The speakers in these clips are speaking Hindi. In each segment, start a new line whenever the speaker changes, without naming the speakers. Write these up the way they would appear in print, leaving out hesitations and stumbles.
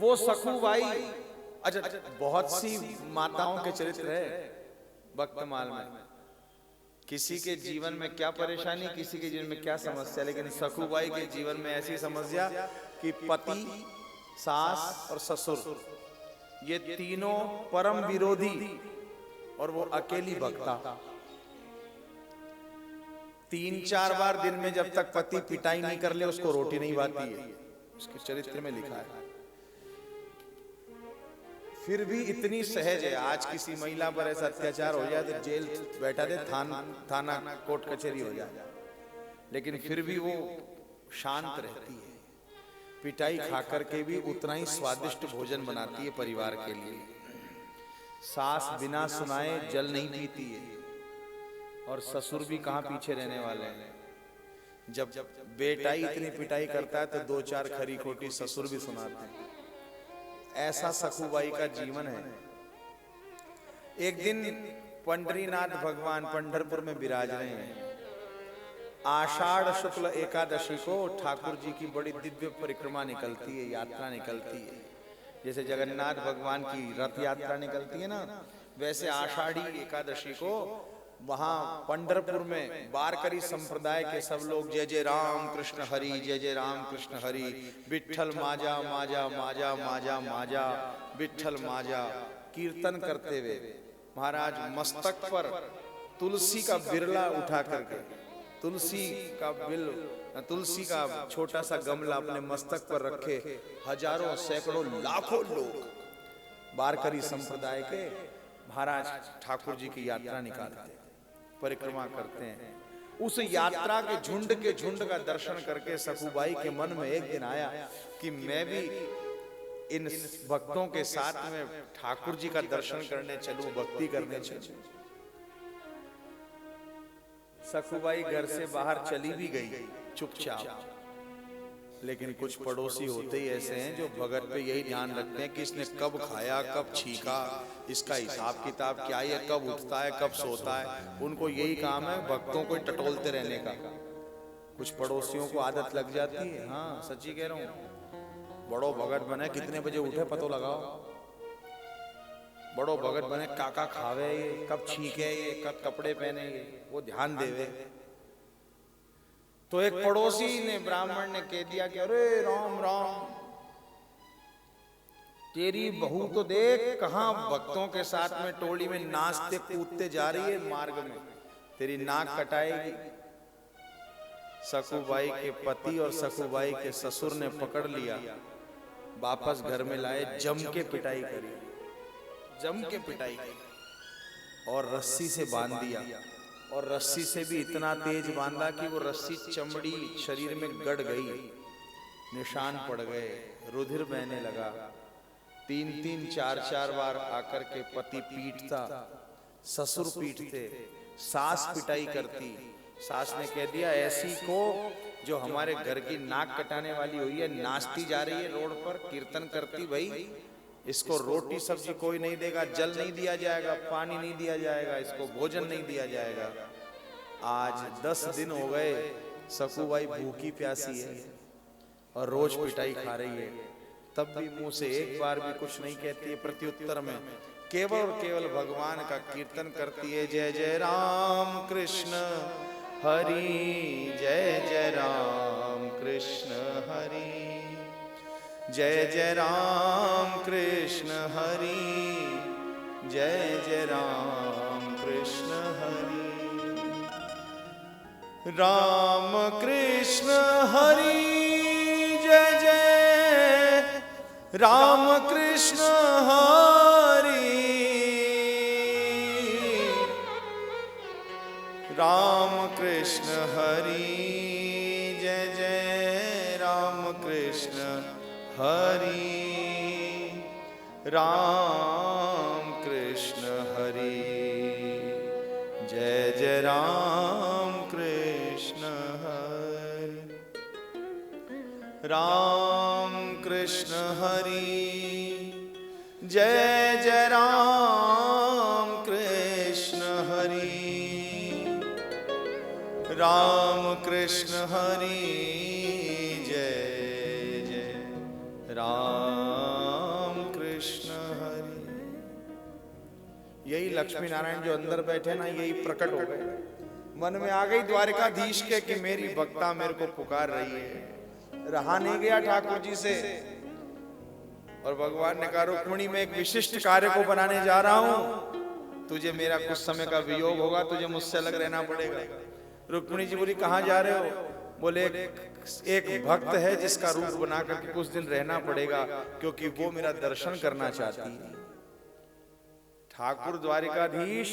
वो सखुबाई। अच्छा, बहुत सी माताओं के चरित्र है भक्तमाल में, किसी के जीवन में क्या परेशानी, किसी के जीवन में क्या समस्या, लेकिन सखुबाई के जीवन में ऐसी समस्या कि पति, सास और ससुर ये तीनों परम विरोधी, और वो अकेली भक्ता। 3-4 बार दिन में जब तक पति पिटाई नहीं कर ले उसको रोटी नहीं भाती है, उसके चरित्र में लिखा है। फिर भी इतनी सहज है। आज किसी महिला पर ऐसा अत्याचार हो जाए तो जेल बैठा दे, थाना कोर्ट कचहरी हो जाए, लेकिन फिर भी वो शांत रहती है। पिटाई खा करके भी उतना ही स्वादिष्ट भोजन बनाती है परिवार के लिए। सास बिना सुनाए जल नहीं पीती है, और ससुर भी कहाँ पीछे रहने वाले हैं। जब बेटाई इतनी पिटाई करता है तो 2-4 खरी खोटी ससुर भी सुनाते हैं। ऐसा सखुबाई का जीवन है। एक दिन पंढरीनाथ भगवान पंढरपुर में विराज रहे हैं। आषाढ़ शुक्ल एकादशी को ठाकुर जी की बड़ी दिव्य परिक्रमा निकलती है, यात्रा निकलती है। जैसे जगन्नाथ भगवान की रथ यात्रा निकलती है ना, वैसे आषाढ़ी एकादशी को वहां पंढरपुर में वारकरी संप्रदाय के सब लोग जय जय राम कृष्ण हरि, जय जय राम कृष्ण हरि, विठ्ठल माजा माजा माजा माजा माजा, विठ्ठल माजा कीर्तन करते हुए महाराज मस्तक पर तुलसी का बिरला उठा करके, तुलसी का छोटा सा गमला अपने मस्तक पर रखे हजारों सैकड़ों लाखों लोग वारकरी संप्रदाय के महाराज ठाकुर जी की यात्रा निकालते हैं, परिक्रमा करते हैं। उस यात्रा के झुंड का दर्शन करके सखुबाई के मन में एक दिन आया कि मैं भी इन भक्तों के साथ में ठाकुर जी का दर्शन करने चलूं, भक्ति करने चलूं। सखुबाई घर से बाहर चली भी गई चुपचाप, लेकिन कुछ पड़ोसी होते ही ऐसे हैं जो भगत पे यही ध्यान रखते हैं कि इसने कब खाया, कब छींका, इसका हिसाब किताब क्या है, कब उठता है, कब सोता है। उनको यही काम है भक्तों को टटोलते रहने का। कुछ पड़ोसियों को आदत लग जाती है। हाँ सच्ची कह रहा हूँ। बड़ो भगत बने, कितने बजे उठे पतो लगाओ। बड़ो भगत बने, काका खावे ये, कब छींके ये, कब कपड़े पहने ये, वो ध्यान देवे। तो एक पड़ोसी ने, ब्राह्मण ने कह दिया कि अरे राम राम, तेरी बहू तो देख कहां भक्तों के साथ में टोली में नाचते कूदते जा रही है, मार्ग में तेरी नाक कटाएगी। सखुबाई के पति और सखुबाई के ससुर ने पकड़ लिया, वापस घर में लाए, जम के पिटाई करी, जम के पिटाई करी और रस्सी से बांध दिया। और रस्सी से भी इतना तेज बांधा कि वो रस्सी चमड़ी शरीर में गड़ गई, निशान पड़ गए, रुधिर बहने लगा। 3-3, 4-4 बार आकर के पति पीटता, ससुर पीटते, सास पिटाई करती। सास ने कह दिया ऐसी को जो हमारे घर की नाक कटाने वाली हुई है, नाचती जा रही है रोड पर, कीर्तन करती, भाई इसको रोटी सब्जी कोई नहीं देगा, जल नहीं दिया जाएगा, पानी नहीं दिया जाएगा, इसको भोजन नहीं दिया जाएगा। आज 10 दिन हो गए सखुबाई भूखी प्यासी है और रोज पिटाई खा रही है, तब भी मुंह से एक बार भी कुछ नहीं कहती है। प्रत्युत्तर में केवल और केवल भगवान का कीर्तन करती है। जय जय राम कृष्ण हरि, जय जय राम कृष्ण हरि, जय जय राम कृष्ण हरि, जय जय राम कृष्ण हरि, राम कृष्ण हरि, जय जय राम कृष्ण हरि, राम कृष्ण हरि, जय जय राम कृष्ण हरि, राम कृष्ण हरि, जय जय राम कृष्ण हरि, राम कृष्ण हरि, जय जय राम कृष्ण हरि, राम कृष्ण हरि, जय जय राम कृष्ण हरि। यही लक्ष्मी नारायण जो अंदर बैठे ना, यही प्रकट हो गए। मन में आ गई द्वारिकाधीश के कि मेरी भक्ता मेरे को पुकार रही है। रहा नहीं गया ठाकुर जी से, और भगवान ने कहा रुक्मिणी मैं एक विशिष्ट कार्य को बनाने जा रहा हूं, तुझे मेरा कुछ समय का वियोग होगा, तुझे मुझसे अलग रहना पड़ेगा। रुक्मिणी जी बोली कहां जा रहे हो? बोले एक भक्त है जिसका रूप बना करके कुछ दिन रहना पड़ेगा, क्योंकि वो मेरा दर्शन करना चाहती है। ठाकुर द्वारिकाधीश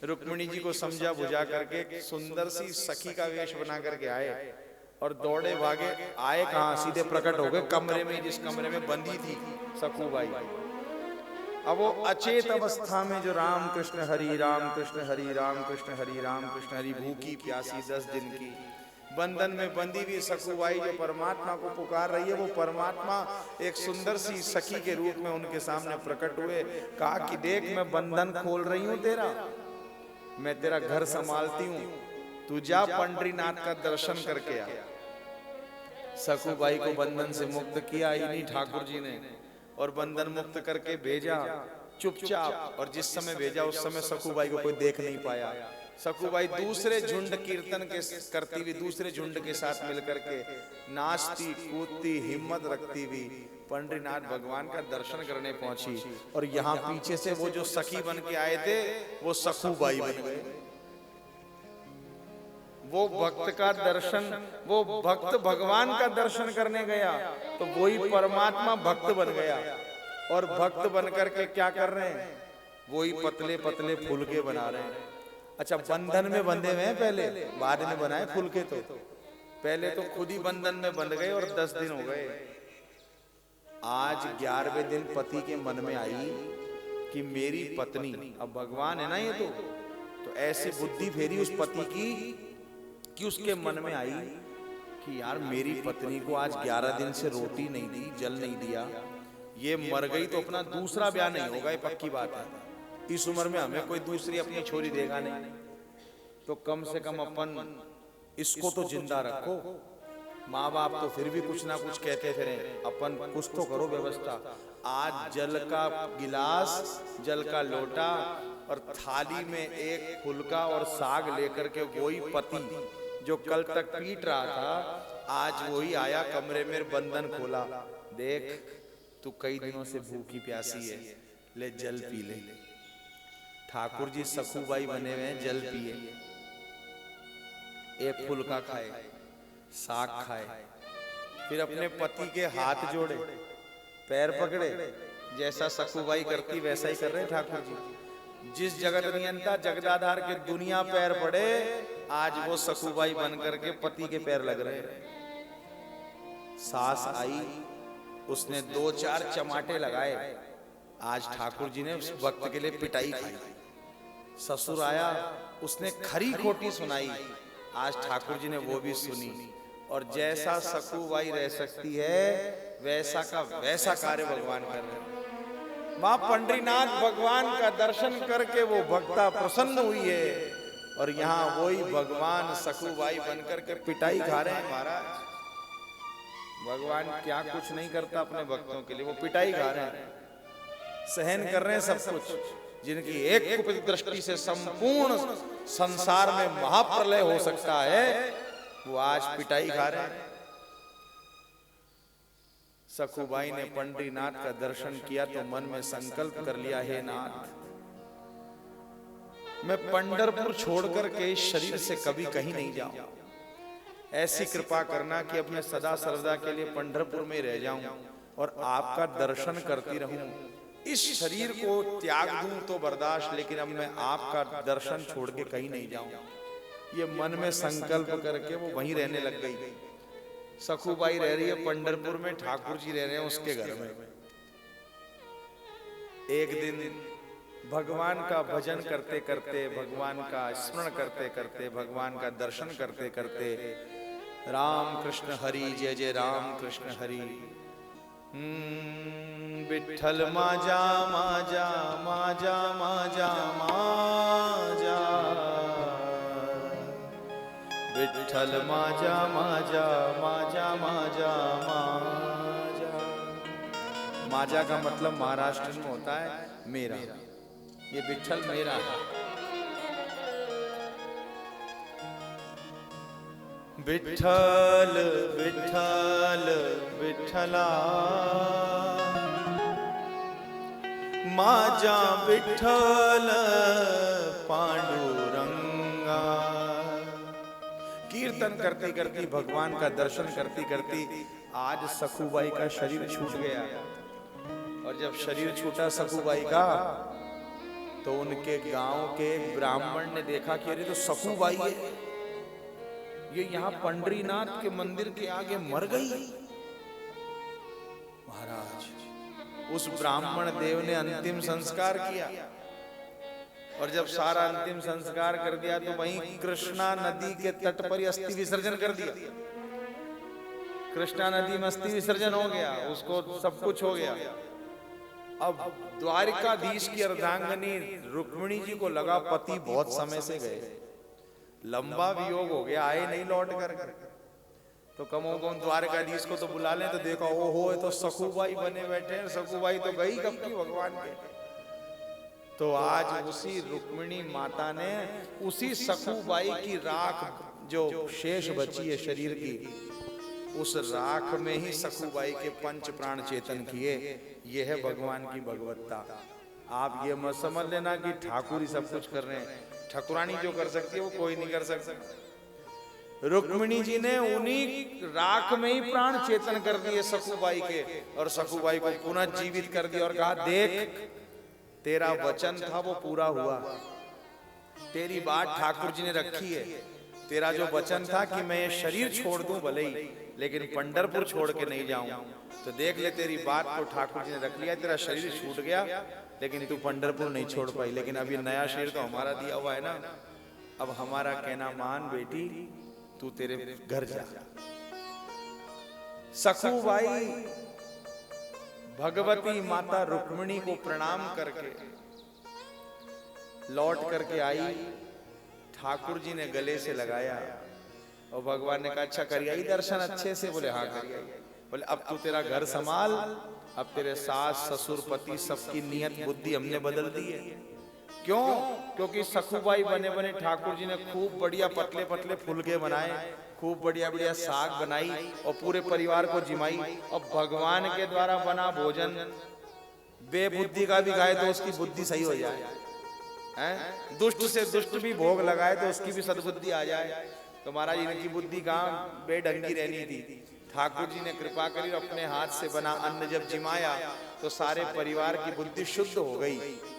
रुक्मिणी जी को समझा बुझा करके सुंदर सी सखी का वेश बना करके आए, और दौड़े भागे आए कहां, सीधे प्रकट हो गए कमरे में, जिस कमरे में बंदी थी सखूबाई। अब वो अचेत अवस्था में जो राम कृष्ण हरि राम कृष्ण हरि राम कृष्ण हरि राम कृष्ण हरि, भूखी प्यासी 10 दिन की, बंधन में बंदी हुई सखूबाई जो परमात्मा को पुकार रही है, वो परमात्मा एक सुंदर सी सखी के रूप में उनके सामने प्रकट हुए। कहा कि देख मैं बंधन खोल रही हूं तेरा, मैं तेरा घर संभालती हूं, तू जा पंडरीनाथ का दर्शन करके आ। सखूबाई को बंधन से मुक्त किया ही नहीं ठाकुर जी ने, और बंधन मुक्त करके भेजा चुपचाप, और जिस समय भेजा उस समय सखूबाई को कोई देख नहीं पाया। सखूबाई दूसरे झुंड कीर्तन के करती हुई दूसरे झुंड के साथ मिलकर के नाचती कूदती हिम्मत रखती हुई पंडरीनाथ भगवान का दर्शन करने पहुंची, और यहाँ पीछे से वो जो सखी बन के आए थे वो सखूबाई बन गए। वो भक्त का दर्शन, वो भक्त भगवान का दर्शन करने गया तो वही परमात्मा भक्त बन गया, और भक्त बन करके क्या कर रहे हैं, वही पतले पतले फुलके बना रहे हैं। अच्छा बंधन में बंधे हुए हैं पहले, बाद में बनाए फुलके, तो पहले तो खुद ही बंधन में बंध गए और 10 दिन हो गए। आज 11वें दिन पति के मन में आई कि मेरी पत्नी, अब भगवान है ना ये, तो ऐसी बुद्धि फेरी उस पति की कि उसके मन में आई कि यार मेरी पत्नी को आज 11 दिन से रोटी नहीं दी, जल नहीं दिया, ये मर गई तो अपना दूसरा ब्याह नहीं होगा, ये पक्की बात है। इस उम्र में हमें कोई दूसरी अपनी छोरी देगा नहीं, तो कम से कम अपन इसको तो जिंदा रखो। माँ बाप तो फिर भी कुछ ना कुछ कहते फिरे, अपन कुछ तो करो व्यवस्था। आज जल का गिलास, जल का लोटा और थाली में एक फुलका और साग लेकर के वही पति जो कल तक पीट रहा था, आज वही आया कमरे में, बंधन खोला, देख तू कई दिनों से भूखी प्यासी है, ले जल पी ले। ठाकुर जी सखूबाई बने हुए हैं, जल पिए, एक फुलका खाए, साग खाए, फिर अपने पति के हाथ जोड़े, पैर पकड़े, जैसा सखूबाई करती वैसा ही कर रहे ठाकुर जी। जिस जगत नियंता जगदाधार के दुनिया पैर पड़े, आज वो सखूबाई बन करके पति के पैर लग रहे। सास आई, उसने 2-4 चमाटे लगाए, आज ठाकुर जी ने उस वक्त के लिए पिटाई खाई। ससुर आया, उसने खरी खोटी सुनाई, आज ठाकुर जी ने वो भी सुनी। और जैसा सखूबाई रह सकती है वैसा का वैसा कार्य भगवान कर रहे हैं। मां पंडरीनाथ भगवान का दर्शन करके वो भक्ता प्रसन्न हुई है, और यहाँ वही भगवान सखूबाई बनकर के पिटाई खा रहे हैं। महाराज भगवान क्या कुछ नहीं करता अपने भक्तों के लिए, वो पिटाई खा रहे हैं, सहन कर रहे हैं सब कुछ। जिनकी एक कुपित दृष्टि से संपूर्ण संसार में महाप्रलय हो सकता है, वो आज पिटाई खा रहे हैं। सखूबाई ने पंडरीनाथ का दर्शन किया तो मन में संकल्प कर लिया, हे नाथ मैं पंढरपुर छोड़कर के इस शरीर से कभी कहीं नहीं जाऊं। ऐसी कृपा करना कि अब मैं सदा सर्वदा के लिए पंढरपुर में रह जाऊं और आपका दर्शन करती रहूं। इस शरीर को त्याग दूं तो बर्दाश्त, लेकिन अब मैं आपका दर्शन छोड़ के कहीं नहीं जाऊं। ये मन में संकल्प करके वो वहीं रहने लग गई। सखूबाई रह रही है पंढरपुर में, ठाकुर जी रह रहे हैं उसके घर में। एक दिन भगवान का भजन करते करते, भगवान का स्मरण करते करते, भगवान का दर्शन करते करते, राम कृष्ण हरि जय जय राम कृष्ण हरि, विठ्ठल माजा माजा माजा माजा माजा, विठ्ठल माजा माजा माजा माजा माजा, माजा का मतलब महाराष्ट्र में होता है मेरा, ये विठल मेरा है। विठल विठल विठला माजा विठल पांडुरंगा। कीर्तन करती करती भगवान का दर्शन करती करती आज सखुबाई का शरीर छूट गया। और जब शरीर छूटा सखुबाई का तो उनके गांव के ब्राह्मण ने देखा कि अरे तो सखुबाई है, ये यहाँ पंडरीनाथ के मंदिर के आगे मर गई। महाराज उस ब्राह्मण देव ने अंतिम संस्कार किया और जब सारा अंतिम संस्कार कर दिया तो वहीं कृष्णा नदी के तट पर अस्थि विसर्जन कर दिया। कृष्णा नदी में अस्थि विसर्जन हो गया, उसको सब कुछ हो गया। अब द्वारिकाधीश की अर्धांगनी रुक्मिणी जी को लगा पति बहुत समय से गए, लंबा वियोग हो गया, आए नहीं लौट कर। तो कमो कम द्वारकाधीश को तो बुला लें, तो देखा ओहो ये तो सखुबाई बने बैठे हैं। सखुबाई तो गई कब की भगवान के। तो आज उसी रुक्मिणी माता ने उसी सखुबाई की राख जो शेष बची है शरीर की, उस राख में ही सखुबाई के पंच प्राण चेतन किए। ये है भगवान की भगवत्ता। आप ये मत समझ लेना कि ठाकुर ही सब कुछ कर रहे हैं। ठाकुरानी जो कर सकती है वो कोई नहीं कर सकता। रुक्मिणी जी ने उन्हीं राख में ही प्राण चेतन कर दिए सखुबाई के, और सखुबाई को पुनः जीवित कर दिया और कहा देख तेरा वचन था वो पूरा हुआ, तेरी बात ठाकुर जी ने रखी है। तेरा जो वचन था कि मैं ये शरीर छोड़ दूं भले ही, लेकिन पंढरपुर छोड़ के नहीं जाऊं, तो देख ले तेरी बात को ठाकुर जी ने रख लिया। तेरा शरीर छूट गया लेकिन तू पंढरपुर नहीं छोड़ पाई, लेकिन अभी नया शरीर तो हमारा दिया हुआ है ना। अब हमारा कहना मान बेटी, तू तेरे घर जा। सखुबाई भगवती माता रुक्मिणी को प्रणाम करके लौट करके आई। ठाकुर जी ने गले से लगाया और भगवान ने कहा अच्छा करिए आई दर्शन अच्छे से। बोले हाँ करिए। बोले अब तू तेरा घर संभाल, अब तेरे सास ससुर पति सबकी नियत बुद्धि हमने बदल दी है। क्यों? क्योंकि सखुबाई बने बने ठाकुर जी ने खूब बढ़िया पतले पतले फुलके बनाए, खूब बढ़िया बढ़िया साग बनाई और पूरे परिवार को जिमाई। और भगवान के द्वारा बना भोजन बेबुद्धि का भी खाए तो उसकी बुद्धि सही हो जाए, हैं? दुष्ट से दुष्ट भी भोग लगाए तो उसकी भी सद्बुद्धि आ जाए। तो महाराज इनकी बुद्धि कहाँ बेढंगी रहनी थी। ठाकुर जी ने कृपा करी, अपने हाथ से बना अन्न जब जिमाया तो सारे परिवार की बुद्धि शुद्ध हो गई।